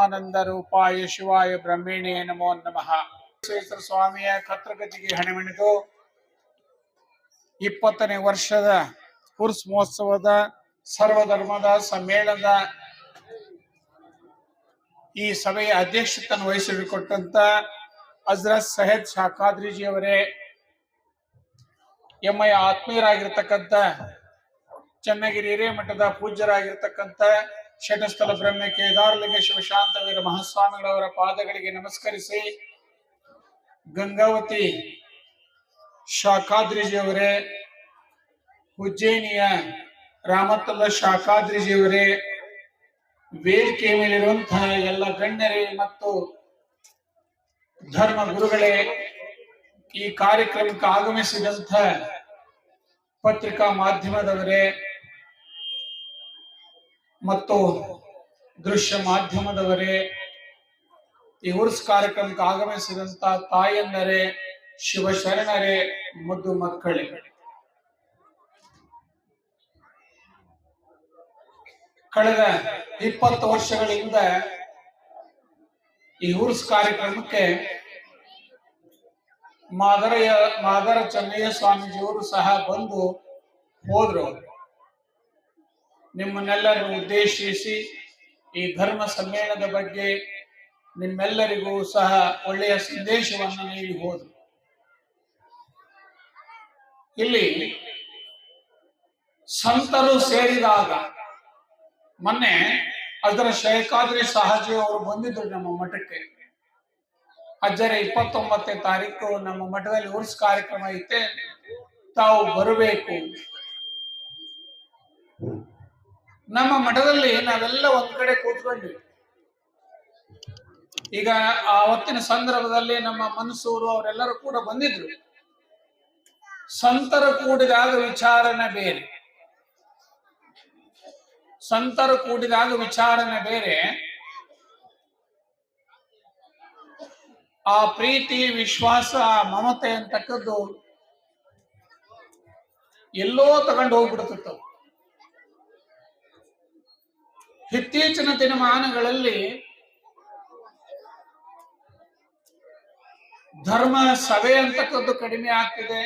ಆನಂದ ರೂಪಾಯ ಶಿವಾಯ ಬ್ರಹ್ಮಣೇ ನಮೋ ನಮಃ. ಸ್ವಾಮಿಯ ಕತ್ರಗತಿಗೆ ಹಣೆಮಣಿದು 20ನೇ ವರ್ಷದ ಉರ್ಸ್ ಮಹೋತ್ಸವದ ಸರ್ವಧರ್ಮದ ಸಮ್ಮೇಳನದ ಈ ಸಭೆಯ ಅಧ್ಯಕ್ಷತೆಯನ್ನು ವಹಿಸಿಕೊಟ್ಟಂತ ಹಜರತ್ ಸೈಯದ್ ಶಾಖಾದ್ರಿಜಿಯವರೇ, ಎಮ್ಮಯ ಆತ್ಮೀಯರಾಗಿರ್ತಕ್ಕಂಥ ಚನ್ನಗಿರಿ ಹಿರೇಮಠದ ಪೂಜ್ಯರಾಗಿರ್ತಕ್ಕಂಥ ಶಟಸ್ಥಲ ಬ್ರಹ್ಮ ಕೇದಾರಲಿಂಗ ಶಿವಶಾಂತವೀರ ಮಹಾಸ್ವಾಮಿಗಳವರ ಪಾದಗಳಿಗೆ ನಮಸ್ಕರಿಸಿ, ಗಂಗಾವತಿ ಶಾಖಾದ್ರಿಜಿಯವರೇ, ಉಜ್ಜಯಿನಿಯ ರಾಮತಲ್ಲ ಶಾಖಾದ್ರಿಜಿಯವರೇ, ವೇದಿಕೆ ಮೇಲಿರುವಂತಹ ಎಲ್ಲ ಗಣ್ಯರೇ ಮತ್ತು ಧರ್ಮ ಗುರುಗಳೇ, ಈ ಕಾರ್ಯಕ್ರಮಕ್ಕೆ ಆಗಮಿಸಿದಂಥ ಪತ್ರಿಕಾ ಮಾಧ್ಯಮದವರೇ ಮತ್ತು ದೃಶ್ಯ ಮಾಧ್ಯಮದವರೇ, ಈ ಉರ್ಸ್ ಕಾರ್ಯಕ್ರಮಕ್ಕೆ ಆಗಮಿಸಿದಂತ ತಾಯಂದರೇ, ಶಿವಶರಣರೇ, ಮುದ್ದು ಮಕ್ಕಳೇ, ಕಳೆದ 20 ವರ್ಷಗಳಿಂದ ಈ ಉರ್ಸ್ ಕಾರ್ಯಕ್ರಮಕ್ಕೆ ಮಾದರ ಚೆನ್ನಯ್ಯ ಸ್ವಾಮೀಜಿಯವರು ಸಹ ಬಂದು ಹೋದ್ರು. ನಿಮ್ಮನ್ನೆಲ್ಲರನ್ನು ಉದ್ದೇಶಿಸಿ ಈ ಧರ್ಮ ಸಮ್ಮೇಳನದ ಬಗ್ಗೆ ನಿಮ್ಮೆಲ್ಲರಿಗೂ ಸಹ ಒಳ್ಳೆಯ ಸಂದೇಶವನ್ನು ನೀಡಿ ಹೋದ್ರು. ಇಲ್ಲಿ ಸಂತರು ಸೇರಿದಾಗ ಮೊನ್ನೆ ಅದರ ಶೇಖಾದ್ರಿ ಸಹಜಿ ಅವರು ಬಂದಿದ್ರು ನಮ್ಮ ಮಠಕ್ಕೆ. ಅಜ್ಜರ 29ನೇ ತಾರೀಕು ನಮ್ಮ ಮಠದಲ್ಲಿ ಉರ್ಸ್ ಕಾರ್ಯಕ್ರಮ ಐತೆ, ತಾವು ಬರಬೇಕು. ನಮ್ಮ ಮಠದಲ್ಲಿ ನಾವೆಲ್ಲ ಒಂದ್ ಕಡೆ ಕೂತ್ಕೊಂಡ್ವಿ. ಈಗ ಆವತ್ತಿನ ಸಂದರ್ಭದಲ್ಲಿ ನಮ್ಮ ಮನಸೂರು ಅವರೆಲ್ಲರೂ ಕೂಡ ಬಂದಿದ್ರು. ಸಂತರು ಕೂಡಿದಾಗ ವಿಚಾರಣೆ ಬೇರೆ, ಸಂತರು ಕೂಡಿದಾಗ ವಿಚಾರಣೆ ಬೇರೆ. ಆ ಪ್ರೀತಿ, ವಿಶ್ವಾಸ, ಮಮತೆ ಅಂತಕ್ಕದ್ದು ಎಲ್ಲೋ ತಗೊಂಡು ಹೋಗ್ಬಿಡ್ತಿತ್ತು. ಇತ್ತೀಚಿನ ದಿನಮಾನಗಳಲ್ಲಿ ಧರ್ಮ ಸಭೆ ಅಂತಕ್ಕದ್ದು ಕಡಿಮೆ ಆಗ್ತಿದೆ,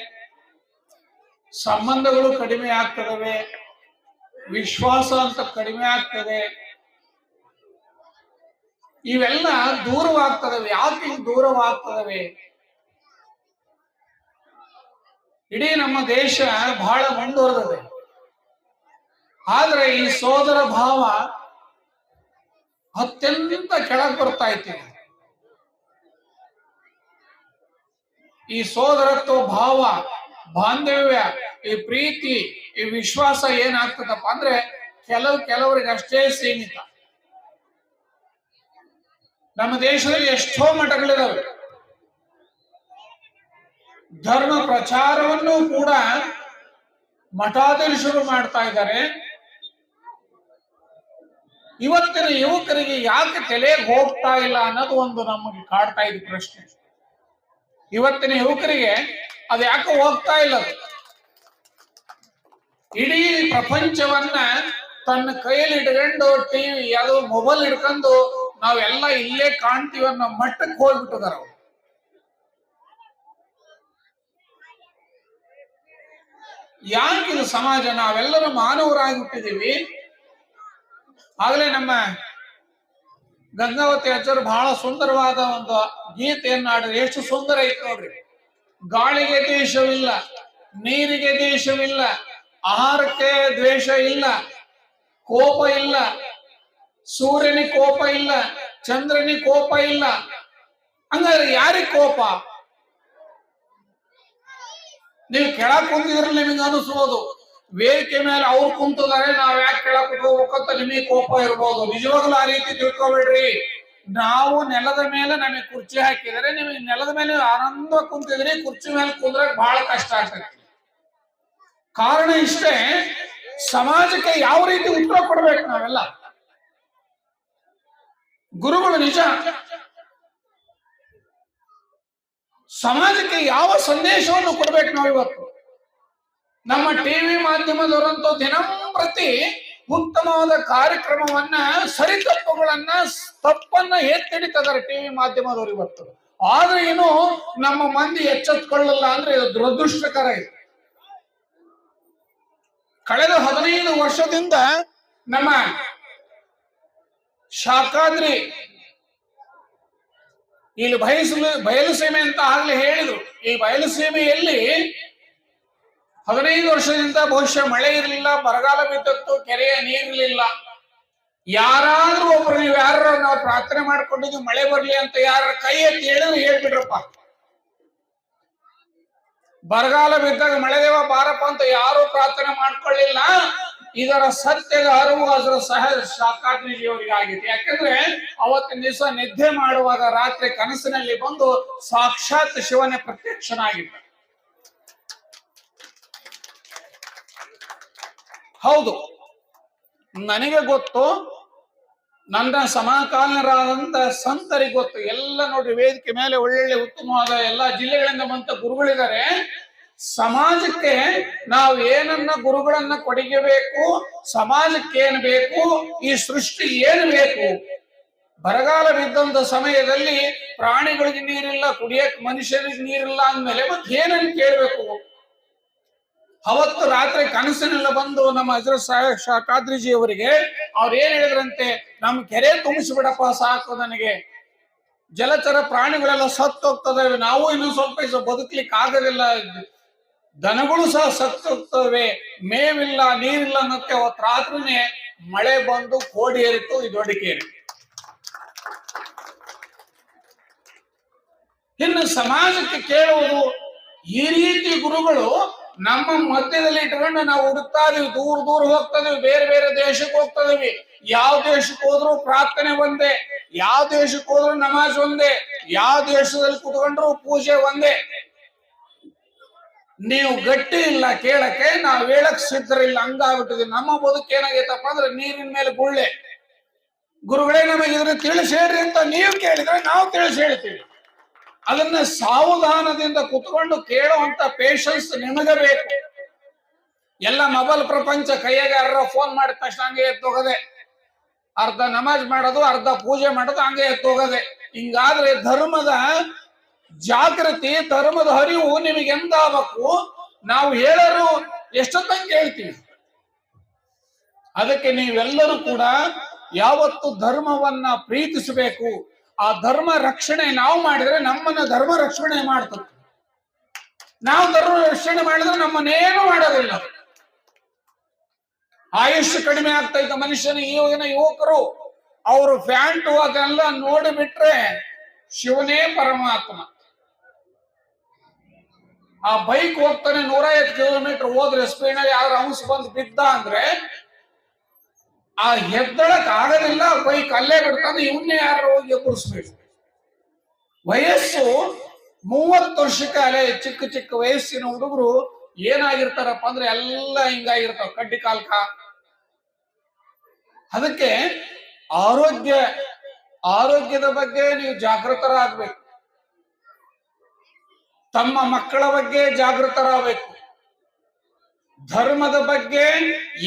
ಸಂಬಂಧಗಳು ಕಡಿಮೆ ಆಗ್ತದವೆ, ವಿಶ್ವಾಸ ಅಂತ ಕಡಿಮೆ ಆಗ್ತದೆ. ಇವೆಲ್ಲ ದೂರವಾಗ್ತದವೆ. ಯಾಕೆ ದೂರವಾಗ್ತದವೆ? ಇಡೀ ನಮ್ಮ ದೇಶ ಬಹಳ ಮುಂದುವರೆದಿದೆ, ಆದ್ರೆ ಈ ಸೋದರ ಭಾವ ಅತ್ಯಂತ ಕೆಳಗೆ ಬರ್ತಾ ಇತ್ತು. ಈ ಸೋದರತ್ವ ಭಾವ, ಬಾಂಧವ್ಯ, ಈ ಪ್ರೀತಿ, ಈ ವಿಶ್ವಾಸ ಏನಾಗ್ತದಪ್ಪ ಅಂದ್ರೆ ಕೆಲವರಿಗೆ ಅಷ್ಟೇ ಸೀಮಿತ. ನಮ್ಮ ದೇಶದಲ್ಲಿ ಎಷ್ಟೋ ಮಠಗಳಿದಾವೆ. ಧರ್ಮ ಪ್ರಚಾರವನ್ನು ಕೂಡ ಮಠಾಧೀಶರು ಮಾಡ್ತಾ ಇದ್ದಾರೆ. ಇವತ್ತಿನ ಯುವಕರಿಗೆ ಯಾಕೆ ತಲೆಗೆ ಹೋಗ್ತಾ ಇಲ್ಲ ಅನ್ನೋದು ಒಂದು ನಮಗೆ ಕಾಡ್ತಾ ಇದ್ದ ಪ್ರಶ್ನೆ. ಇವತ್ತಿನ ಯುವಕರಿಗೆ ಅದು ಯಾಕೆ ಹೋಗ್ತಾ ಇಲ್ಲ? ಇಡೀ ಪ್ರಪಂಚವನ್ನ ತನ್ನ ಕೈಯಲ್ಲಿ ಇಟ್ಕೊಂಡು ಟಿವಿ ಯಾವ್ದೋ ಮೊಬೈಲ್ ಹಿಡ್ಕೊಂಡು ನಾವೆಲ್ಲ ಇಲ್ಲೇ ಕಾಣ್ತೀವಿ ಅನ್ನೋ ಮಟ್ಟಕ್ಕೆ ಹೋಗ್ಬಿಟ್ಟಿದಾರ. ಯಾಕಿದು ಸಮಾಜ? ನಾವೆಲ್ಲರೂ ಮಾನವರಾಗಿ ಹುಟ್ಟಿದೀವಿ. ಆಗ್ಲೇ ನಮ್ಮ ಗಂಗಾವತಿ ಅಜ್ಜರು ಬಹಳ ಸುಂದರವಾದ ಒಂದು ಗೀತೆಯನ್ನು ಆಡಿದ್ರೆ ಎಷ್ಟು ಸುಂದರ ಇತ್ತು ನೋಡ್ರಿ. ಗಾಳಿಗೆ ದೇಶವಿಲ್ಲ, ನೀರಿಗೆ ದೇಶವಿಲ್ಲ, ಆಹಾರಕ್ಕೆ ದ್ವೇಷ ಇಲ್ಲ, ಕೋಪ ಇಲ್ಲ, ಸೂರ್ಯನಿಗೆ ಕೋಪ ಇಲ್ಲ, ಚಂದ್ರನಿಗೆ ಕೋಪ ಇಲ್ಲ. ಹಂಗಾದ್ರೆ ಯಾರಿಗೆ ಕೋಪ? ನೀವು ಕೆಳಕ್ ಕುಂತಿದ್ರೆ ನಿಮಗೆ ಅನಿಸ್ಬೋದು, ವೇದಿಕೆ ಮೇಲೆ ಅವ್ರು ಕುಂತಿದ್ದಾರೆ, ನಾವ್ ಯಾಕೆ ಕೆಳಕ್ ಹೋಗ್ಬೇಕಂತ ನಿಮಗೆ ಕೋಪ ಇರ್ಬೋದು. ನಿಜವಾಗ್ಲೂ ಆ ರೀತಿ ತಿಳ್ಕೊಬೇಡ್ರಿ. ನಾವು ನೆಲದ ಮೇಲೆ ನಮಗೆ ಕುರ್ಚಿ ಹಾಕಿದರೆ, ನಿಮಗೆ ನೆಲದ ಮೇಲೆ ಆನಂದ ಕುಂತಿದ್ರಿ, ಕುರ್ಚಿ ಮೇಲೆ ಕುಂದ್ರಕ್ ಬಹಳ ಕಷ್ಟ ಆಗ್ತದೆ. ಕಾರಣ ಇಷ್ಟೇ, ಸಮಾಜಕ್ಕೆ ಯಾವ ರೀತಿ ಉತ್ತರ ಕೊಡ್ಬೇಕು ನಾವೆಲ್ಲ. ಗುರುಗಳು ನಿಜ, ಸಮಾಜಕ್ಕೆ ಯಾವ ಸಂದೇಶವನ್ನು ಕೊಡ್ಬೇಕು ನಾವು ಇವತ್ತು? ನಮ್ಮ ಟಿವಿ ಮಾಧ್ಯಮದವರಂತೂ ದಿನಂಪ್ರತಿ ಉತ್ತಮವಾದ ಕಾರ್ಯಕ್ರಮವನ್ನ ಸರಿತಪ್ಪುಗಳನ್ನ ತಪ್ಪನ್ನ ಎತ್ತಿಡಿತಿದ್ದಾರೆ ಟಿವಿ ಮಾಧ್ಯಮದವರು ಇವತ್ತು. ಆದ್ರೆ ಏನು ನಮ್ಮ ಮಂದಿ ಎಚ್ಚೆತ್ಕೊಳ್ಳಲ್ಲ ಅಂದ್ರೆ ಇದು ದುರದೃಷ್ಟಕರ ಇದೆ. ಕಳೆದ 15 ವರ್ಷದಿಂದ ನಮ್ಮ ಶಾಖಾದ್ರಿ ಇಲ್ಲಿ ಬಯಲುಸೀಮೆ ಅಂತ ಆಗ್ಲೇ ಹೇಳಿದ್ರು. ಈ ಬಯಲುಸೀಮೆಯಲ್ಲಿ 15 ವರ್ಷದಿಂದ ಬಹುಶಃ ಮಳೆ ಇರಲಿಲ್ಲ, ಬರಗಾಲ ಬಿದ್ದತ್ತು, ಕೆರೆಯ ನೀರಿರ್ಲಿಲ್ಲ. ಯಾರಾದ್ರೂ ಒಬ್ರು ನೀವು ಯಾರು ನಾವು ಪ್ರಾರ್ಥನೆ ಮಾಡ್ಕೊಂಡಿದ್ವಿ ಮಳೆ ಬರ್ಲಿ ಅಂತ ಯಾರ ಕೈ ಎತ್ತಿ ಹೇಳಿದ್ರೆ ಹೇಳ್ಬಿಡ್ರಪ್ಪ. ಬರಗಾಲ ಬಿದ್ದಾಗ ಮಳೆ ದೇವ ಬಾರಪ್ಪ ಅಂತ ಯಾರು ಪ್ರಾರ್ಥನೆ ಮಾಡ್ಕೊಳ್ಳಿಲ್ಲ. ಇದರ ಸತ್ಯದ ಅರಿವು ಅದರ ಶಾಖಾದ್ರಿಜಿಯವರಿಗೆ ಆಗಿತ್ತು. ಯಾಕಂದ್ರೆ ಅವತ್ತಿನ ದಿವಸ ನಿದ್ದೆ ಮಾಡುವಾಗ ರಾತ್ರಿ ಕನಸಿನಲ್ಲಿ ಬಂದು ಸಾಕ್ಷಾತ್ ಶಿವನೇ ಪ್ರತ್ಯಕ್ಷನಾಗಿದ್ದ. ಹೌದು, ನನಗೆ ಗೊತ್ತು, ನನ್ನ ಸಮಕಾಲೀನರಾದಂತ ಸಂತರಿಗೆ ಗೊತ್ತು. ಎಲ್ಲ ನೋಡ್ರಿ, ವೇದಿಕೆ ಮೇಲೆ ಒಳ್ಳೊಳ್ಳೆ ಉತ್ತಮವಾದ ಎಲ್ಲಾ ಜಿಲ್ಲೆಗಳಿಂದ ಬಂತ ಗುರುಗಳಿದ್ದಾರೆ. ಸಮಾಜಕ್ಕೆ ನಾವು ಏನನ್ನ ಗುರುಗಳನ್ನ ಕೊಡುಗೆಬೇಕು, ಸಮಾಜಕ್ಕೆ ಏನ್ ಬೇಕು, ಈ ಸೃಷ್ಟಿ ಏನ್ ಬೇಕು. ಬರಗಾಲ ಬಿದ್ದಂತ ಸಮಯದಲ್ಲಿ ಪ್ರಾಣಿಗಳಿಗೆ ನೀರಿಲ್ಲ, ಕುಡಿಯಕ್ ಮನುಷ್ಯರಿಗೆ ನೀರಿಲ್ಲ ಅಂದ್ಮೇಲೆ ಮತ್ತೆ ಏನನ್ನು ಕೇಳ್ಬೇಕು. ಅವತ್ತು ರಾತ್ರಿ ಕನಸಿನೆಲ್ಲ ಬಂದು ನಮ್ಮ ಹಜರತ್ ಶಾಖಾದ್ರಿಜಿ ಅವರಿಗೆ ಅವ್ರು ಏನ್ ಹೇಳಿದ್ರಂತೆ, ನಮ್ ಕೆರೆ ತುಂಬಿಸ್ಬಿಡಪ್ಪ ಸಾಕು, ನನಗೆ ಜಲಚರ ಪ್ರಾಣಿಗಳೆಲ್ಲ ಸತ್ತೋಗ್ತದವೆ, ನಾವು ಇನ್ನೂ ಸ್ವಲ್ಪ ಬದುಕ್ಲಿಕ್ಕೆ ಆಗೋದಿಲ್ಲ, ದನಗಳು ಸಹ ಸತ್ತೋಗ್ತವೆ, ಮೇವಿಲ್ಲ ನೀರಿಲ್ಲ ಅನ್ನೋಕ್ಕೆ ಅವತ್ತು ರಾತ್ರಿನೇ ಮಳೆ ಬಂದು ಕೋಡಿ ಏರಿತು ಈ ದೊಡ್ಡ ಕೆರೆ. ಇನ್ನು ಸಮಾಜಕ್ಕೆ ಕೇಳುವುದು, ಈ ರೀತಿ ಗುರುಗಳು ನಮ್ಮ ಮಧ್ಯದಲ್ಲಿ ಇಟ್ಕೊಂಡು ನಾವು ಹುಡುಕ್ತಾ ಇದೀವಿ, ದೂರ ದೂರ ಹೋಗ್ತಾ ಇದೀವಿ, ಬೇರೆ ಬೇರೆ ದೇಶಕ್ಕೆ ಹೋಗ್ತಾ ಇದೀವಿ. ಯಾವ ದೇಶಕ್ಕೆ ಹೋದ್ರು ಪ್ರಾರ್ಥನೆ ಒಂದೇ, ಯಾವ ದೇಶಕ್ಕೆ ಹೋದ್ರು ನಮಾಜ್ ಒಂದೇ, ಯಾವ ದೇಶದಲ್ಲಿ ಕುತ್ಕೊಂಡ್ರು ಪೂಜೆ ಒಂದೇ. ನೀವು ಗಟ್ಟಿ ಇಲ್ಲ ಕೇಳಕ್ಕೆ, ನಾವು ಹೇಳಕ್ ಸಿದ್ಧರಿಲ್ಲ, ಹಂಗಾಗ್ಬಿಟ್ಟಿದೆ. ನಮ್ಮ ಬದುಕು ಏನಾಗೈತಪ್ಪ ಅಂದ್ರೆ ನೀರಿನ ಮೇಲೆ ಗುಳ್ಳೆ. ಗುರುಗಳೇ ನಮಗೆ ಇದನ್ನ ತಿಳಿಸಿ ಹೇಳ್ರಿ ಅಂತ ನೀವು ಕೇಳಿದ್ರೆ ನಾವು ತಿಳಿಸಿ ಹೇಳ್ತೀವಿ. ಅದನ್ನ ಸಾವಧಾನದಿಂದ ಕುತ್ಕೊಂಡು ಕೇಳುವಂತ ಪೇಶನ್ಸ್ ನಿಮಗೆ ಬೇಕು. ಎಲ್ಲ ಮೊಬೈಲ್ ಪ್ರಪಂಚ ಕೈಯಾಗ ಯಾರ ಫೋನ್ ಮಾಡಿದ ತಕ್ಷಣ ಹಂಗೆ ಎತ್ತೋಗದೆ, ಅರ್ಧ ನಮಾಜ್ ಮಾಡೋದು, ಅರ್ಧ ಪೂಜೆ ಮಾಡೋದು, ಹಂಗೆ ಎತ್ತೋಗದೆ. ಹಿಂಗಾದ್ರೆ ಧರ್ಮದ ಜಾಗೃತಿ, ಧರ್ಮದ ಹರಿವು ನಿಮಗೆ ಎಂದಾಗಬೇಕು. ನಾವು ಹೇಳರು ಎಷ್ಟೊತ್ತಂಗೆ ಹೇಳ್ತೀವಿ. ಅದಕ್ಕೆ ನೀವೆಲ್ಲರೂ ಕೂಡ ಯಾವತ್ತು ಧರ್ಮವನ್ನ ಪ್ರೀತಿಸಬೇಕು. ಆ ಧರ್ಮ ರಕ್ಷಣೆ ನಾವು ಮಾಡಿದ್ರೆ ನಮ್ಮನ್ನ ಧರ್ಮ ರಕ್ಷಣೆ ಮಾಡ್ತದೆ. ನಾವು ಧರ್ಮ ರಕ್ಷಣೆ ಮಾಡಿದ್ರೆ ನಮ್ಮನ್ನೇನು ಮಾಡೋದಿಲ್ಲ. ಆಯುಷ್ಯ ಕಡಿಮೆ ಆಗ್ತಾ ಇದ್ದ ಮನುಷ್ಯನ ಈಗಿನ ಯುವಕರು ಅವರು ಫ್ಯಾಂಟು ಅದೆಲ್ಲ ನೋಡಿಬಿಟ್ರೆ ಶಿವನೇ ಪರಮಾತ್ಮ. ಆ ಬೈಕ್ ಹೋಗ್ತಾನೆ 150 ಕಿಲೋಮೀಟರ್ ಹೋದ್ರೆ ಸ್ಪೀಡ್ ಯಾರು ಅಂಶ ಬಂದು ಬಿದ್ದ ಅಂದ್ರೆ ಆ ಎದ್ದಳಕ್ ಆಗೋದಿಲ್ಲ, ಬೈಕ್ ಅಲ್ಲೇ ಬಿಡ್ತಾನೆ. ಇವನ್ನೇ ಯಾರು ಹೋಗಿ ಎಬ್ಬರಿಸ್ಬೇಕು. ವಯಸ್ಸು 30 ವರ್ಷಕ್ಕೆ ಅಲ್ಲೇ ಚಿಕ್ಕ ಚಿಕ್ಕ ವಯಸ್ಸಿನ ಹುಡುಗರು ಏನಾಗಿರ್ತಾರಪ್ಪ ಅಂದ್ರೆ ಎಲ್ಲ ಹಿಂಗಾಗಿರ್ತಾವ, ಕಡ್ಡಿ ಕಾಲ್ಕ. ಅದಕ್ಕೆ ಆರೋಗ್ಯದ ಬಗ್ಗೆ ನೀವು ಜಾಗೃತರಾಗಬೇಕು. ತಮ್ಮ ಮಕ್ಕಳ ಬಗ್ಗೆ ಜಾಗೃತರಾಗಬೇಕು. ಧರ್ಮದ ಬಗ್ಗೆ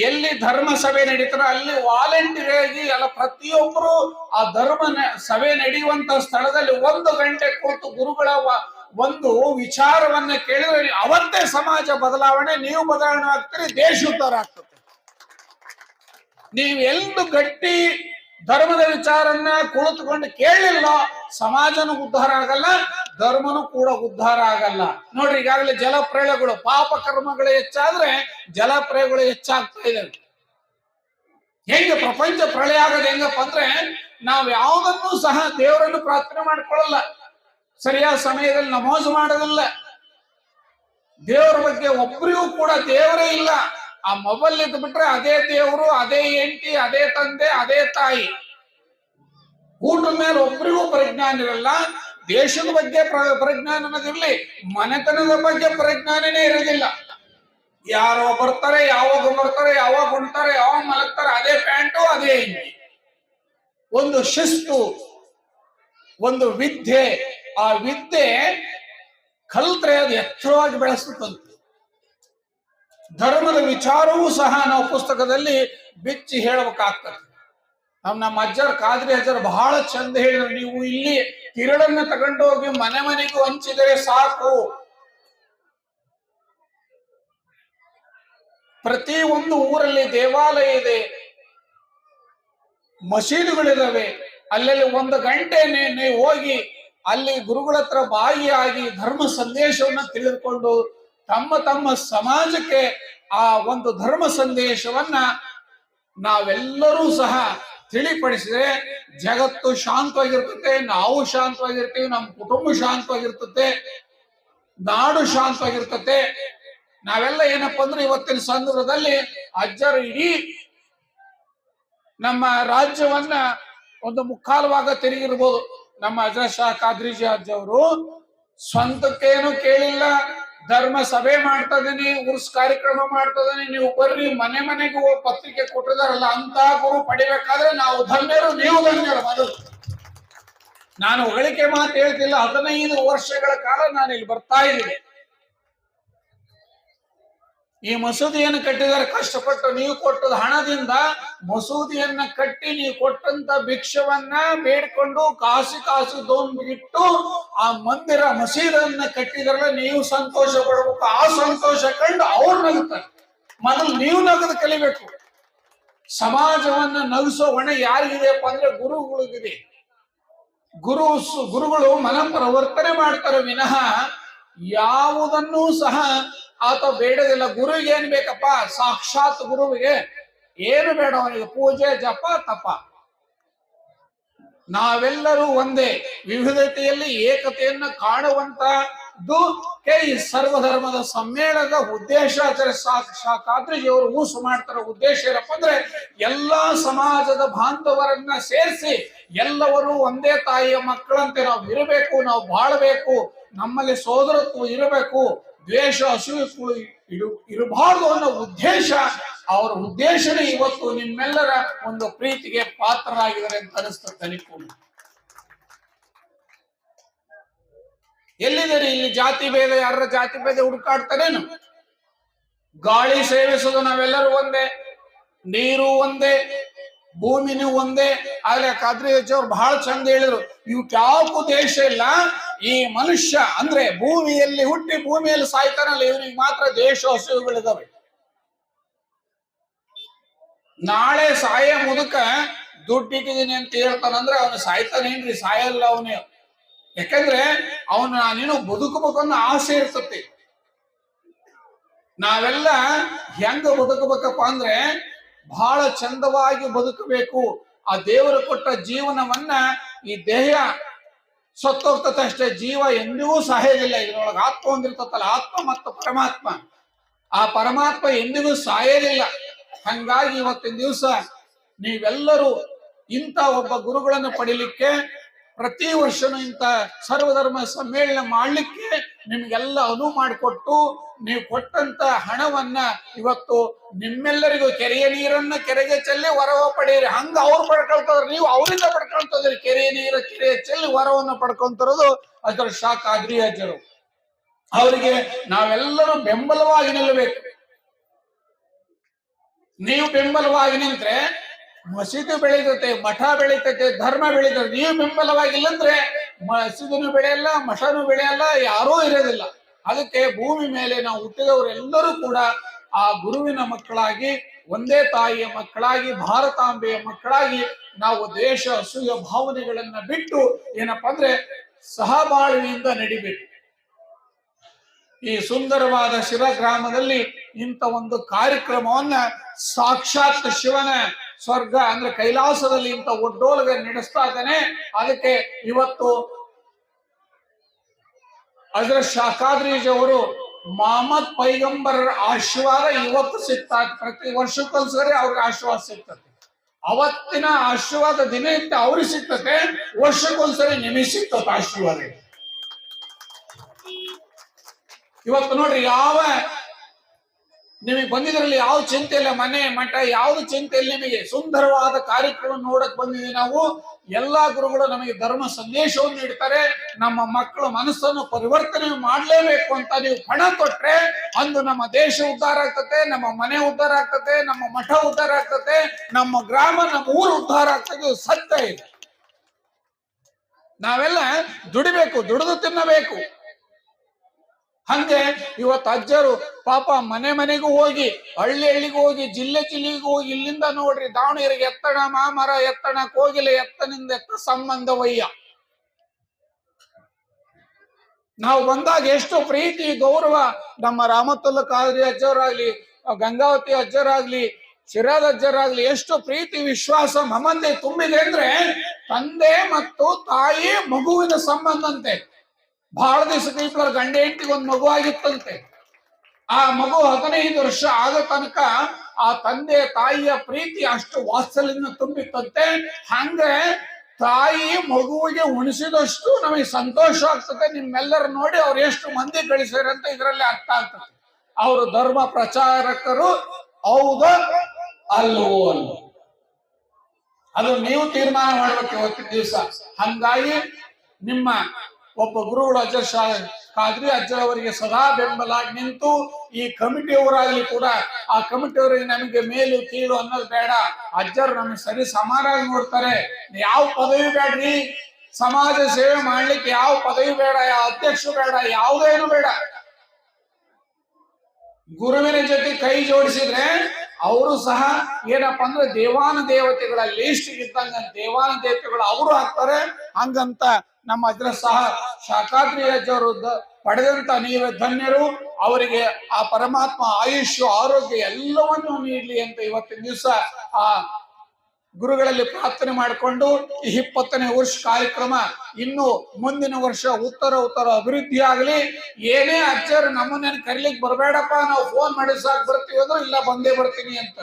ಎಲ್ಲಿ ಧರ್ಮ ಸಭೆ ನಡೀತಾರೋ ಅಲ್ಲಿ ವಾಲಂಟಿಯರ್ ಆಗಿ ಎಲ್ಲ ಪ್ರತಿಯೊಬ್ಬರು ಆ ಧರ್ಮ ಸಭೆ ನಡೆಯುವಂತ ಸ್ಥಳದಲ್ಲಿ 1 ಗಂಟೆ ಕೂತು ಗುರುಗಳ ಒಂದು ವಿಚಾರವನ್ನ ಕೇಳಿದ್ರೆ ಅವತ್ತೇ ಸಮಾಜ ಬದಲಾವಣೆ, ನೀವು ಬದಲಾವಣೆ ಆಗ್ತೀರಿ, ದೇಶ ಉದ್ಧಾರ ಆಗ್ತದೆ. ನೀವು ಎಂದು ಗಟ್ಟಿ ಧರ್ಮದ ವಿಚಾರನ್ನ ಕುಳಿತುಕೊಂಡು ಕೇಳಲಿಲ್ಲ, ಸಮಾಜನೂ ಉದ್ಧಾರ ಆಗಲ್ಲ, ಧರ್ಮನೂ ಕೂಡ ಉದ್ಧಾರ ಆಗಲ್ಲ. ನೋಡ್ರಿ, ಈಗಾಗಲೇ ಜಲಪ್ರಳಯಗಳು, ಪಾಪ ಕರ್ಮಗಳು ಹೆಚ್ಚಾದ್ರೆ ಜಲಪ್ರಳಯಗಳು ಹೆಚ್ಚಾಗ್ತಾ ಇದೆ. ಹೆಂಗೆ ಪ್ರಪಂಚ ಪ್ರಳಯ ಆಗೋದು ಹೆಂಗಪ್ಪ ಅಂದ್ರೆ ನಾವು ಯಾವುದನ್ನು ಸಹ ದೇವರನ್ನು ಪ್ರಾರ್ಥನೆ ಮಾಡ್ಕೊಳ್ಳಲ್ಲ, ಸರಿಯಾದ ಸಮಯದಲ್ಲಿ ನಮಾಜ್ ಮಾಡೋದಿಲ್ಲ, ದೇವರ ಬಗ್ಗೆ ಒಬ್ಬರಿಗೂ ಕೂಡ ದೇವರೇ ಇಲ್ಲ. ಆ ಮೊಬೈಲ್ ಇದ್ದು ಬಿಟ್ರೆ ಅದೇ ದೇವರು, ಅದೇ ಹೆಂಡತಿ, ಅದೇ ತಂದೆ, ಅದೇ ತಾಯಿ. ಊಟದ ಮೇಲೆ ಒಬ್ಬರಿಗೂ ಪ್ರಜ್ಞಾನ ಇರಲ್ಲ. ದೇಶದ ಬಗ್ಗೆ ಪ್ರಜ್ಞಾನ ಅನ್ನೋದಿರ್ಲಿ, ಮನೆತನದ ಬಗ್ಗೆ ಪ್ರಜ್ಞಾನನೇ ಇರೋದಿಲ್ಲ. ಯಾರೋ ಬರ್ತಾರೆ, ಯಾವಾಗ ಬರ್ತಾರೆ, ಯಾವಾಗ ಉಣ್ತಾರೆ, ಯಾವಾಗ ಮಲಗ್ತಾರೆ, ಅದೇ ಪ್ಯಾಂಟು, ಅದೇ ಹಿಂಡಿ. ಒಂದು ಶಿಸ್ತು, ಒಂದು ವಿದ್ಯೆ, ಆ ವಿದ್ಯೆ ಕಲ್ತ್ರೆ ಅದು ಎತ್ತರವಾಗಿ ಬೆಳೆಸ್ತಂತೆ. ಧರ್ಮದ ವಿಚಾರವೂ ಸಹ ನಾವು ಪುಸ್ತಕದಲ್ಲಿ ಬಿಚ್ಚಿ ಹೇಳಬೇಕಾಗ್ತದೆ. ನಮ್ಮ ಅಜ್ಜರ್ ಖಾದ್ರಿ ಅಜ್ಜರ್ ಬಹಳ ಚಂದ ಹೇಳಿದ್ರು, ನೀವು ಇಲ್ಲಿ ತಿರಳನ್ನ ತಗೊಂಡೋಗಿ ಮನೆ ಮನೆಗೂ ಹಂಚಿದರೆ ಸಾಕು. ಪ್ರತಿ ಒಂದು ಊರಲ್ಲಿ ದೇವಾಲಯ ಇದೆ, ಮಸೀದಿಗಳಿದಾವೆ, ಅಲ್ಲೆಲ್ಲಿ ಒಂದು ಗಂಟೆ ನೀವು ಹೋಗಿ ಅಲ್ಲಿ ಗುರುಗಳ ಹತ್ರ ಭಾಗಿಯಾಗಿ ಧರ್ಮ ಸಂದೇಶವನ್ನ ತಿಳಿದುಕೊಂಡು ತಮ್ಮ ತಮ್ಮ ಸಮಾಜಕ್ಕೆ ಆ ಒಂದು ಧರ್ಮ ಸಂದೇಶವನ್ನ ನಾವೆಲ್ಲರೂ ಸಹ ತಿಳಿಪಡಿಸಿದ್ರೆ ಜಗತ್ತು ಶಾಂತವಾಗಿರ್ತದೆ, ನಾವು ಶಾಂತವಾಗಿರ್ತೀವಿ, ನಮ್ಮ ಕುಟುಂಬ ಶಾಂತವಾಗಿರ್ತದೆ, ನಾಡು ಶಾಂತವಾಗಿರ್ತದೆ. ನಾವೆಲ್ಲ ಏನಪ್ಪಾ ಅಂದ್ರೆ ಇವತ್ತಿನ ಸಂದರ್ಭದಲ್ಲಿ ಅಜ್ಜರು ಇಡೀ ನಮ್ಮ ರಾಜ್ಯವನ್ನ ಒಂದು ಮುಕ್ಕಾಲು ಭಾಗ ತಿರುಗಿರ್ಬೋದು. ನಮ್ಮ ಹಜರತ್ ಶಾ ಖಾದ್ರಿಜಿ ಅಜ್ಜವರು ಸ್ವಂತಕ್ಕೇನು ಕೇಳಿಲ್ಲ, ಧರ್ಮ ಸಭೆ ಮಾಡ್ತಾ ಇದೀನಿ, ಉರ್ಸ್ ಕಾರ್ಯಕ್ರಮ ಮಾಡ್ತಾ ಇದೀನಿ, ನೀವು ಬರ್ರಿ, ಮನೆ ಮನೆಗೂ ಪತ್ರಿಕೆ ಕೊಟ್ಟಿದಾರಲ್ಲ ಅಂತ ಗುರು ಪಡಿಬೇಕಾದ್ರೆ ನಾವು ಧನ್ಯರು, ನೀವು ಧನ್ಯರು. ಮೊದಲು ನಾನು ಹೊಗಳಿಕೆ ಮಾತು ಹೇಳ್ತಿಲ್ಲ, 15 ವರ್ಷಗಳ ಕಾಲ ನಾನು ಇಲ್ಲಿ ಬರ್ತಾ ಇದ್ದೀನಿ. ಈ ಮಸೂದಿಯನ್ನು ಕಟ್ಟಿದರೆ ಕಷ್ಟಪಟ್ಟು ನೀವು ಕೊಟ್ಟದ ಹಣದಿಂದ ಮಸೂದಿಯನ್ನ ಕಟ್ಟಿ ನೀವು ಕೊಟ್ಟಂತ ಭಿಕ್ಷವನ್ನ ಬೇಡ್ಕೊಂಡು ಕಾಸು ದೋಂಬಿಟ್ಟು ಆ ಮಂದಿರ ಮಸೀದನ್ನ ಕಟ್ಟಿದ್ರಲ್ಲ, ನೀವು ಸಂತೋಷ ಪಡ್ಬೇಕು. ಆ ಸಂತೋಷ ಕಂಡು ಅವ್ರು ನಗುತ್ತಾರೆ. ಮೊದಲು ನೀವು ನಗದು ಕಲಿಬೇಕು. ಸಮಾಜವನ್ನ ನಗಿಸೋ ಹೊಣೆ ಯಾರಿಗಿದೆಯಪ್ಪ ಅಂದ್ರೆ ಗುರುಗಳಿಗಿದೆ. ಗುರುಗಳು ಮನಪರವರ್ತನೆ ಮಾಡ್ತಾರೆ ವಿನಃ ಯಾವುದನ್ನೂ ಸಹ ಆತ ಬೇಡದಿಲ್ಲ. ಗುರುವಿಗೆ ಏನ್ ಬೇಕಪ್ಪ? ಸಾಕ್ಷಾತ್ ಗುರುವಿಗೆ ಏನು ಬೇಡ, ಅವನಿಗೆ ಪೂಜೆ ಜಪ ತಪ. ನಾವೆಲ್ಲರೂ ಒಂದೇ, ವಿವಿಧತೆಯಲ್ಲಿ ಏಕತೆಯನ್ನ ಕಾಣುವಂತದ್ದು ಈ ಸರ್ವಧರ್ಮದ ಸಮ್ಮೇಳನದ ಉದ್ದೇಶ. ಖಾದ್ರಿಜಿಯವರು ಊಸು ಮಾಡ್ತಾರ ಉದ್ದೇಶ ಏನಪ್ಪ ಅಂದ್ರೆ ಎಲ್ಲಾ ಸಮಾಜದ ಬಾಂಧವರನ್ನ ಸೇರಿಸಿ ಎಲ್ಲವರು ಒಂದೇ ತಾಯಿಯ ಮಕ್ಕಳಂತೆ ನಾವು ಇರಬೇಕು, ನಾವು ಬಾಳಬೇಕು, ನಮ್ಮಲ್ಲಿ ಸೋದರತ್ವ ಇರಬೇಕು, ದ್ವೇಷ ಅಸೂಯೆಗಳು ಇರಬಾರ್ದು ಅನ್ನೋ ಉದ್ದೇಶ. ಅವರ ಉದ್ದೇಶನೇ ಇವತ್ತು ನಿಮ್ಮೆಲ್ಲರ ಒಂದು ಪ್ರೀತಿಗೆ ಪಾತ್ರರಾಗಿದ್ದಾರೆ ಅಂತ ಅನಿಸ್ತದೆ. ಎಲ್ಲಿದ್ದಾರೆ ಇಲ್ಲಿ ಜಾತಿ ಭೇದ? ಯಾರ ಜಾತಿ ಭೇದ ಹುಡುಕಾಡ್ತಾರೇನು? ಗಾಳಿ ಸೇವಿಸೋದು ನಾವೆಲ್ಲರೂ ಒಂದೇ, ನೀರು ಒಂದೇ, ಭೂಮಿನೂ ಒಂದೇ. ಆದ್ರೆ ಖಾದ್ರಿ ಅಜ್ಜವ್ರು ಬಹಳ ಚಂದ ಹೇಳಿದ್ರು, ಇವಕ್ಕೆ ಯಾವ ದೇಶ ಇಲ್ಲ, ಈ ಮನುಷ್ಯ ಅಂದ್ರೆ ಭೂಮಿಯಲ್ಲಿ ಹುಟ್ಟಿ ಭೂಮಿಯಲ್ಲಿ ಸಾಯ್ತಾನಲ್ಲ, ಇವನಿಗೆ ಮಾತ್ರ ದೇಶ ಹಸುಗಳಿದಾವೆ. ನಾಳೆ ಸಾಯ ಮುದುಕ ದುಡ್ಡಿಟ್ಟಿದ್ದೀನಿ ಅಂತ ಹೇಳ್ತಾನಂದ್ರೆ ಅವನು ಸಾಯ್ತಾನೇನ್ರಿ? ಸಾಯಲ್ಲ ಅವನು. ಯಾಕಂದ್ರೆ ನೀನು ಬದುಕಬೇಕನ್ನೋ ಆಸೆ ಇರ್ತತಿ. ನಾವೆಲ್ಲ ಹೆಂಗ ಬದುಕಬೇಕಪ್ಪ ಅಂದ್ರೆ ಬಹಳ ಚಂದವಾಗಿ ಬದುಕಬೇಕು. ಆ ದೇವರು ಕೊಟ್ಟ ಜೀವನವನ್ನ, ಈ ದೇಹ ಸತ್ತೋಗ್ತತೆ ಅಷ್ಟೇ, ಜೀವ ಎಂದಿಗೂ ಸಾಯೋದಿಲ್ಲ. ಇದ್ರೊಳಗೆ ಆತ್ಮ ಒಂದಿರ್ತತ್ತಲ್ಲ, ಆತ್ಮ ಮತ್ತು ಪರಮಾತ್ಮ. ಆ ಪರಮಾತ್ಮ ಎಂದಿಗೂ ಸಾಯೋದಿಲ್ಲ. ಹಂಗಾಗಿ ಇವತ್ತಿನ ದಿವಸ ನೀವೆಲ್ಲರೂ ಇಂಥ ಒಬ್ಬ ಗುರುಗಳನ್ನು ಪಡಿಲಿಕ್ಕೆ, ಪ್ರತಿ ವರ್ಷನೂ ಇಂಥ ಸರ್ವಧರ್ಮ ಸಮ್ಮೇಳನ ಮಾಡ್ಲಿಕ್ಕೆ ನಿಮ್ಗೆಲ್ಲ ಅನುವು ಮಾಡಿಕೊಟ್ಟು, ನೀವು ಕೊಟ್ಟಂತ ಹಣವನ್ನ ಇವತ್ತು ನಿಮ್ಮೆಲ್ಲರಿಗೂ ಕೆರೆಯ ನೀರನ್ನ ಕೆರೆಗೆ ಚೆಲ್ಲಿ ವರವ ಪಡೆಯಿರಿ. ಹಂಗ ಅವ್ರು ಪಡ್ಕೊಳ್ತದ್ರ, ನೀವು ಅವರಿಂದ ಪಡ್ಕೊಳ್ತದ್ರಿ. ಕೆರೆಯ ನೀರು ಕೆರೆಯ ಚೆಲ್ಲಿ ವರವನ್ನು ಪಡ್ಕೊಂತಿರೋದು ಅದರ ಶಾ ಖಾದ್ರಿ ಅಜ್ಜರು. ಅವರಿಗೆ ನಾವೆಲ್ಲರೂ ಬೆಂಬಲವಾಗಿ ನಿಲ್ಲಬೇಕು. ನೀವು ಬೆಂಬಲವಾಗಿ ನಿಂತ್ರೆ ಮಸೀದಿ ಬೆಳೀತತೆ, ಮಠ ಬೆಳೀತತೆ, ಧರ್ಮ ಬೆಳೀತದೆ. ನೀವು ಬೆಂಬಲವಾಗಿಲ್ಲಂದ್ರೆ ಮಸೀದಿನೂ ಬೆಳೆಯಲ್ಲ, ಮಠನೂ ಬೆಳೆಯಲ್ಲ, ಯಾರೂ ಇರೋದಿಲ್ಲ. ಅದಕ್ಕೆ ಭೂಮಿ ಮೇಲೆ ನಾವು ಹುಟ್ಟಿದವರೆಲ್ಲರೂ ಕೂಡ ಆ ಗುರುವಿನ ಮಕ್ಕಳಾಗಿ, ಒಂದೇ ತಾಯಿಯ ಮಕ್ಕಳಾಗಿ, ಭಾರತಾಂಬೆಯ ಮಕ್ಕಳಾಗಿ ನಾವು ದೇಶ ಅಸೂಯ ಭಾವನೆಗಳನ್ನ ಬಿಟ್ಟು ಏನಪ್ಪಾ ಅಂದ್ರೆ ಸಹಬಾಳ್ವೆಯಿಂದ ನಡಿಬೇಕು. ಈ ಸುಂದರವಾದ ಶಿವ ಗ್ರಾಮದಲ್ಲಿ ಇಂಥ ಒಂದು ಕಾರ್ಯಕ್ರಮವನ್ನ ಸಾಕ್ಷಾತ್ ಶಿವನ ಸ್ವರ್ಗ ಅಂದ್ರೆ ಕೈಲಾಸದಲ್ಲಿ ಇಂಥ ಒಡ್ಡೋಲಗ ನಡೆಸ್ತಾ ಇದ್ದಾನೆ. ಅದಕ್ಕೆ ಇವತ್ತು ಹಜರತ್ ಶಾ ಖಾದ್ರಿಜಿ ಅವರು ಮಹಮ್ಮದ್ ಪೈಗಂಬರರ ಆಶೀರ್ವಾದ ಇವತ್ತು ಸಿಗ್ತಾ, ಪ್ರತಿ ವರ್ಷಕ್ಕೊಂದ್ಸರಿ ಅವ್ರಿಗೆ ಆಶೀರ್ವಾದ ಸಿಗ್ತದೆ. ಅವತ್ತಿನ ಆಶೀರ್ವಾದ ದಿನ ಇತ್ತು ಅವ್ರಿಗೆ ಸಿಗ್ತದೆ, ವರ್ಷಕ್ಕೊಂದ್ಸರಿ ನಿಮಗೆ ಸಿಗ್ತದೆ ಆಶೀರ್ವಾದ. ಇವತ್ತು ನೋಡ್ರಿ, ಯಾವ ನಿಮಗೆ ಬಂದಿದ್ರಲ್ಲಿ ಯಾವ ಚಿಂತೆ ಇಲ್ಲ, ಮನೆ ಮಠ ಯಾವ್ದು ಚಿಂತೆ ಇಲ್ಲ. ನಿಮಗೆ ಸುಂದರವಾದ ಕಾರ್ಯಕ್ರಮ ನೋಡಕ್ ಬಂದಿದ್ದೀವಿ ನಾವು. ಎಲ್ಲಾ ಗುರುಗಳು ನಮಗೆ ಧರ್ಮ ಸಂದೇಶವನ್ನು ನೀಡ್ತಾರೆ. ನಮ್ಮ ಮಕ್ಕಳ ಮನಸ್ಸನ್ನು ಪರಿವರ್ತನೆ ಮಾಡ್ಲೇಬೇಕು ಅಂತ ನೀವು ಪಣ ಕೊಟ್ರೆ ಅಂದು ನಮ್ಮ ದೇಶ ಉದ್ಧಾರ ಆಗ್ತದೆ, ನಮ್ಮ ಮನೆ ಉದ್ಧಾರ ಆಗ್ತದೆ, ನಮ್ಮ ಮಠ ಉದ್ಧಾರ ಆಗ್ತದೆ, ನಮ್ಮ ಗ್ರಾಮ ನಮ್ಮ ಊರು ಉದ್ಧಾರ ಆಗ್ತದೆ. ಸತ್ಯ ಇದೆ. ನಾವೆಲ್ಲ ದುಡಿಬೇಕು, ದುಡಿದು ತಿನ್ನಬೇಕು. ಹಂಗೆ ಇವತ್ತು ಅಜ್ಜರು ಪಾಪ ಮನೆ ಮನೆಗೂ ಹೋಗಿ, ಹಳ್ಳಿ ಹಳ್ಳಿಗೂ ಹೋಗಿ, ಜಿಲ್ಲೆ ಜಿಲ್ಲೆಗೂ ಹೋಗಿ, ಇಲ್ಲಿಂದ ನೋಡ್ರಿ ದಾವಣಗೆರೆಗೆ ಎತ್ತಣ ಮಾಮರ ಎತ್ತಣ ಕೋಗಿಲೆ ಎತ್ತನಿಂದ ಎತ್ತ ಸಂಬಂಧವಯ್ಯ. ನಾವು ಬಂದಾಗ ಎಷ್ಟು ಪ್ರೀತಿ ಗೌರವ. ನಮ್ಮ ರಾಮತುಲ್ಲ ಖಾದ್ರಿ ಅಜ್ಜರಾಗ್ಲಿ, ಗಂಗಾವತಿ ಅಜ್ಜರಾಗ್ಲಿ, ಶಿರಾದ ಅಜ್ಜರಾಗ್ಲಿ ಎಷ್ಟು ಪ್ರೀತಿ ವಿಶ್ವಾಸ ಮಮತೆ ತುಂಬಿದೆ ಅಂದ್ರೆ ತಂದೆ ಮತ್ತು ತಾಯಿ ಮಗುವಿನ ಸಂಬಂಧ ಅಂತೆ. ಬಹಳ ದಿವಸಕ್ಕೆ ಇಬ್ಬರ ಗಂಡ ಹೆಂಡತಿಗೆ ಒಂದು ಮಗು ಆಗಿತ್ತಂತೆ. ಆ ಮಗು 15 ವರ್ಷ ಆಗ ತನಕ ಆ ತಂದೆ ತಾಯಿಯ ಪ್ರೀತಿ ಅಷ್ಟು ವಾತ್ಸಲ್ಯದಿಂದ ತುಂಬಿತ್ತಂತೆ. ಹಂಗೆ ತಾಯಿ ಮಗುವಿಗೆ ಉಣಿಸಿದಷ್ಟು ನಮಗೆ ಸಂತೋಷ ಆಗ್ತದೆ. ನಿಮ್ಮೆಲ್ಲರೂ ನೋಡಿ ಅವ್ರು ಎಷ್ಟು ಮಂದಿ ಗಳಿಸ್ಯಾರಂತ ಇದರಲ್ಲಿ ಅರ್ಥ ಆಗ್ತದೆ. ಅವರು ಧರ್ಮ ಪ್ರಚಾರಕರು ಹೌದ ಅಲ್ವೋ ಅಲ್ವೋ ಅದು ನೀವು ತೀರ್ಮಾನ ಮಾಡ್ಬೇಕು ಇವತ್ತಿನ ದಿವಸ. ಹಂಗಾಗಿ ನಿಮ್ಮ ಒಬ್ಬ ಗುರುಗಳು ಅಜ್ಜ ಖಾದ್ರಿ ಅಜ್ಜರವರಿಗೆ ಸದಾ ಬೆಂಬಲಾಗಿ ನಿಂತು, ಈ ಕಮಿಟಿಯವರಾಗ್ಲಿ ಕೂಡ ಆ ಕಮಿಟಿಯವರಿಗೆ ನಮಗೆ ಮೇಲು ಕೀಳು ಅನ್ನೋದು ಬೇಡ. ಅಜ್ಜರು ನಮಗೆ ಸರಿ ಸಮಾನಾಗಿ ನೋಡ್ತಾರೆ. ಯಾವ ಪದವಿ ಬೇಡ್ರಿ, ಸಮಾಜ ಸೇವೆ ಮಾಡ್ಲಿಕ್ಕೆ ಯಾವ ಪದವಿ ಬೇಡ, ಯಾವ ಅಧ್ಯಕ್ಷ ಬೇಡ, ಯಾವುದೇನು ಬೇಡ. ಗುರುವಿನ ಜೊತೆ ಕೈ ಜೋಡಿಸಿದ್ರೆ ಅವರು ಸಹ ಏನಪ್ಪಾ ಅಂದ್ರೆ ದೇವಾನ ದೇವತೆಗಳ ಲೀಸ್ಟ್ ಇದ್ದಂಗ ದೇವಾನ ದೇವತೆಗಳು ಅವರು ಆಗ್ತಾರೆ. ಹಂಗಂತ ನಮ್ಮ ಅಜ್ರ ಸಹ ಶಾಖಾದ್ರಿ ಅಜ್ಜರು ಪಡೆದಂತ ನೀವೇ ಧನ್ಯರು. ಅವರಿಗೆ ಆ ಪರಮಾತ್ಮ ಆಯುಷ್ಯ ಆರೋಗ್ಯ ಎಲ್ಲವನ್ನು ನೀಡಲಿ ಅಂತ ಇವತ್ತಿನ ದಿವಸ ಆ ಗುರುಗಳಲ್ಲಿ ಪ್ರಾರ್ಥನೆ ಮಾಡಿಕೊಂಡು ಈ 20ನೇ ವರ್ಷ ಕಾರ್ಯಕ್ರಮ ಇನ್ನು ಮುಂದಿನ ವರ್ಷ ಉತ್ತರ ಅಭಿವೃದ್ಧಿ ಆಗಲಿ. ಏನೇ ಅಜ್ಜರು ನಮ್ಮನ್ನೇನು ಕರಿಲಿಕ್ಕೆ ಬರಬೇಡಪ್ಪ, ನಾವು ಫೋನ್ ಮಾಡಿ ಸಾಕು ಬರ್ತೀವಿ ಅಂದ್ರೆ ಇಲ್ಲ ಬಂದೇ ಬರ್ತೀನಿ ಅಂತ.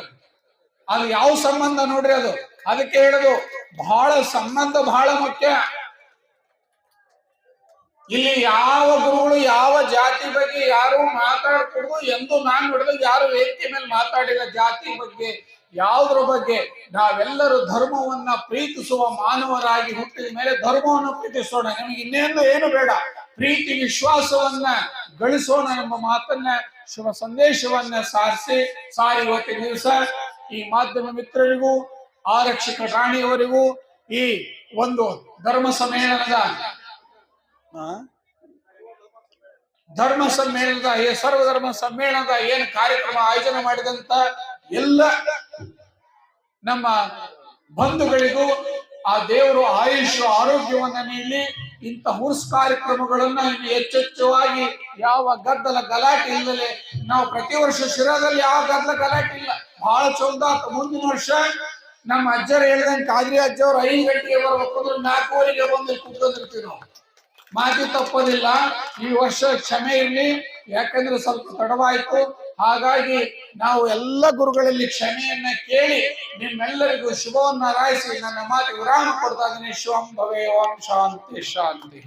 ಅದು ಯಾವ ಸಂಬಂಧ ನೋಡ್ರಿ, ಅದು ಅದಕ್ಕೆ ಹೇಳೋದು ಬಹಳ ಸಂಬಂಧ ಬಹಳ ಮುಖ್ಯ. ಇಲ್ಲಿ ಯಾವ ಗುರುಗಳು ಯಾವ ಜಾತಿ ಬಗ್ಗೆ ಯಾರು ಮಾತಾಡ್ಕೊಡುದು ಎಂದು ನಾನು ನೋಡಿದ ಯಾರು ವೇದಿಕೆ ಮೇಲೆ ಮಾತಾಡಿಲ್ಲ. ಜಾತಿ ಬಗ್ಗೆ ಯಾವುದ್ರ ಬಗ್ಗೆ ನಾವೆಲ್ಲರೂ ಧರ್ಮವನ್ನ ಪ್ರೀತಿಸುವ ಮಾನವರಾಗಿ ಹುಟ್ಟಿದ ಮೇಲೆ ಧರ್ಮವನ್ನು ಪ್ರೀತಿಸೋಣ. ನಮಗೆ ಇನ್ನೇನು ಏನು ಬೇಡ, ಪ್ರೀತಿ ವಿಶ್ವಾಸವನ್ನ ಗಳಿಸೋಣ ಎಂಬ ಮಾತನ್ನ ಶುಭ ಸಂದೇಶವನ್ನ ಸಾರಿ ಇವತ್ತಿನ ದಿವಸ ಈ ಮಾಧ್ಯಮ ಮಿತ್ರರಿಗೂ ಆರಕ್ಷಕ ರಾಣಿಯವರಿಗೂ ಈ ಒಂದು ಸರ್ವಧರ್ಮ ಸಮ್ಮೇಳನದ ಏನು ಕಾರ್ಯಕ್ರಮ ಆಯೋಜನೆ ಮಾಡಿದಂತ ಎಲ್ಲ ನಮ್ಮ ಬಂಧುಗಳಿಗೂ ಆ ದೇವರು ಆಯುಷ್ಯ ಆರೋಗ್ಯವನ್ನ ನೀಡಲಿ. ಇಂಥ ಹುರ್ಸ್ ಕಾರ್ಯಕ್ರಮಗಳನ್ನ ಹೆಚ್ಚೆಚ್ಚುವಾಗಿ ಯಾವ ಗದ್ದಲ ಗಲಾಟೆ ಇಲ್ಲದೆ ನಾವು ಪ್ರತಿ ವರ್ಷ ಶಿರಾದಲ್ಲಿ ಯಾವ ಗದ್ದಲ ಗಲಾಟೆ ಇಲ್ಲ, ಬಹಳ ಚೊಲ್ದಾತ. ಮುಂದಿನ ವರ್ಷ ನಮ್ಮ ಅಜ್ಜರು ಹೇಳಿದಂಗೆ ಖಾದ್ರಿ ಅಜ್ಜವ್ರು 5 ಗಂಟೆಗೆ ಬರ್ಬೇಕು ಅಂದ್ರೆ 4:15ಗೆ ಬಂದು ಕುತ್ಕೊಂಡಿರ್ತೀವಿ ನಾವು. ಮಾತಿ ತಪ್ಪೋದಿಲ್ಲ. ಈ ವರ್ಷ ಕ್ಷಮೆ ಇರಲಿ, ಯಾಕಂದ್ರೆ ಸ್ವಲ್ಪ ತಡವಾಯ್ತು. ಹಾಗಾಗಿ ನಾವು ಎಲ್ಲ ಗುರುಗಳಲ್ಲಿ ಕ್ಷಮೆಯನ್ನ ಕೇಳಿ ನಿಮ್ಮೆಲ್ಲರಿಗೂ ಶುಭವನ್ನ ಹಾರೈಸಿ ನನ್ನ ಮಾತಿಗೆ ವಿರಾಮ ಕೊಡ್ತಾ ಇದ್ದೀನಿ. ಶಿವಂ ಭವೇ ಓಂ ಶಾಂತಿ ಶಾಂತಿ.